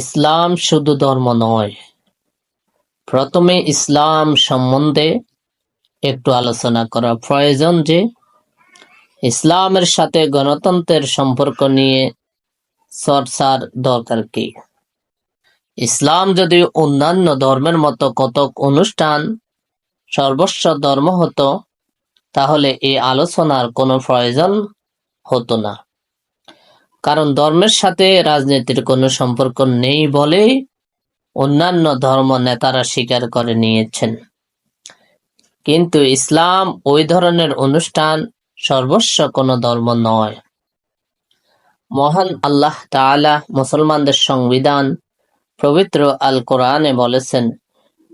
ইসলাম শুধু ধর্ম নয়। প্রথমে ইসলাম সম্বন্ধে একটু আলোচনা করা প্রয়োজন যে ইসলামের সাথে গণতন্ত্রের সম্পর্ক নিয়ে চর্চার দরকার কি। ইসলাম যদি অন্যান্য ধর্মের মতো কতক অনুষ্ঠান সর্বস্ব ধর্ম হতো তাহলে এই আলোচনার কোনো প্রয়োজন হতো না। কারণ ধর্মের সাথে রাজনীতির কোনো সম্পর্ক নেই বলেই অন্যান্য ধর্ম নেতারা স্বীকার করে নিয়েছেন। কিন্তু ইসলাম ওই ধরনের অনুষ্ঠান সর্বস্ব কোনো ধর্ম নয়। মহান আল্লাহ তাআলা মুসলমানদের সংবিধান পবিত্র আল কোরআনে বলেছেন,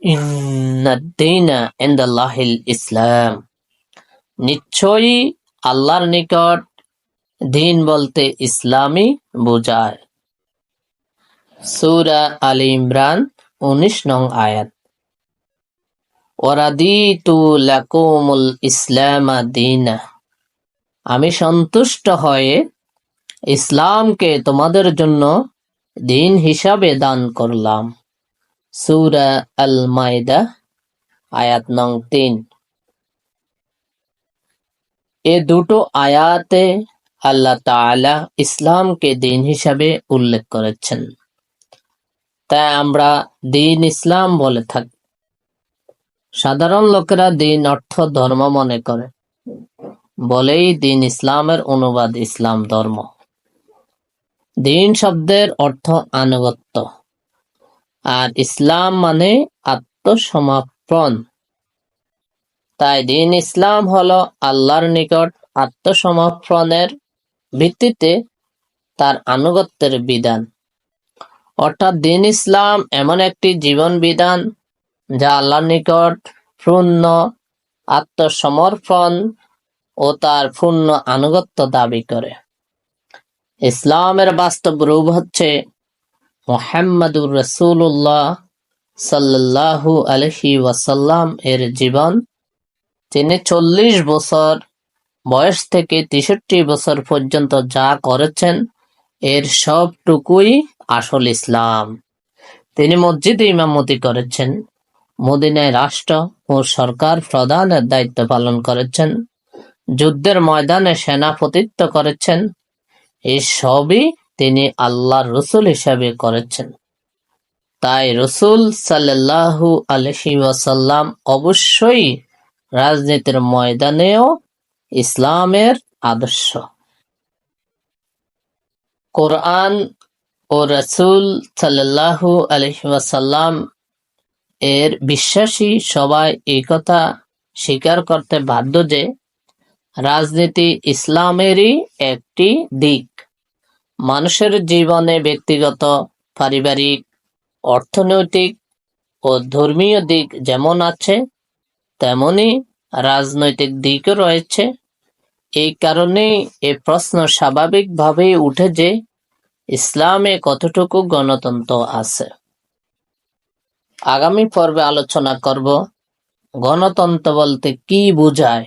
ইন্নাদ-দীনা ইনদাল্লাহিল ইসলাম। নিশ্চয়ই আল্লাহর নিকট দিন বলতে ইসলামই বোঝায়। সূরা আলী ইমরান 19 নং আয়াত। ওয়ারাদিতু লাকুমুল ইসলামা দীনা। আমি সন্তুষ্ট হয়ে ইসলামকে তোমাদের জন্য দিন হিসাবে দান করলাম। সূরা আল মাইদা আয়াত নং 3। এ দুটো আয়াতে আল্লাহ তাআলা ইসলামকে দিন হিসাবে উল্লেখ করেছেন। তাই আমরা দিন ইসলাম বলে থাকি। সাধারণ লোকেরা দিন অর্থ ধর্ম মনে করে বলেই দিন ইসলামের অনুবাদ ইসলাম ধর্ম। দিন শব্দের অর্থ আনুগত্য, আর ইসলাম মানে আত্মসমর্পণ। তাই দিন ইসলাম হলো আল্লাহর নিকট আত্মসমর্পণের ভিত্তিতে তার আনুগত্যের বিধান। অর্থাৎ দিন ইসলাম এমন একটি জীবন বিধান যা আল্লাহর নিকট পূর্ণ আত্মসমর্পণ ও তার পূর্ণ আনুগত্য দাবি করে। ইসলামের বাস্তব রূপ হচ্ছে মুহাম্মাদুর রাসূলুল্লাহ সাল্লাল্লাহু আলাইহি ওয়াসাল্লাম এর জীবন। তিনি 40 বছর বয়স থেকে 63 বছর পর্যন্ত যা করেছেন এর সবটুকুই আসল ইসলাম। তিনি মসজিদে ইমামতি করেছেন, মদিনায় রাষ্ট্র ও সরকার প্রধানের দায়িত্ব পালন করেছেন, যুদ্ধের ময়দানে সেনাপতিত্ব করেছেন। এই সবই তিনি আল্লাহর রাসূল হিসেবে করেছেন। তাই রাসূল সাল্লাল্লাহু আলাইহি ওয়াসাল্লাম অবশ্যই রাজনীতির ময়দানেও ইসলামের আদর্শ। কোরআন ও রাসূল সাল্লাল্লাহু আলাইহি ওয়াসাল্লাম এর বিশ্বাসী সবাই এই কথা স্বীকার করতে বাধ্য যে রাজনীতি ইসলামেরই একটি দিক। মানুষের জীবনে ব্যক্তিগত, পারিবারিক, অর্থনৈতিক ও ধর্মীয় দিক যেমন আছে তেমনি রাজনৈতিক দিকও রয়েছে। এই কারণেই এ প্রশ্ন স্বাভাবিকভাবেই উঠে যে ইসলামে কতটুকু গণতন্ত্র আছে। আগামী পর্বে আলোচনা করব গণতন্ত্র বলতে কি বোঝায়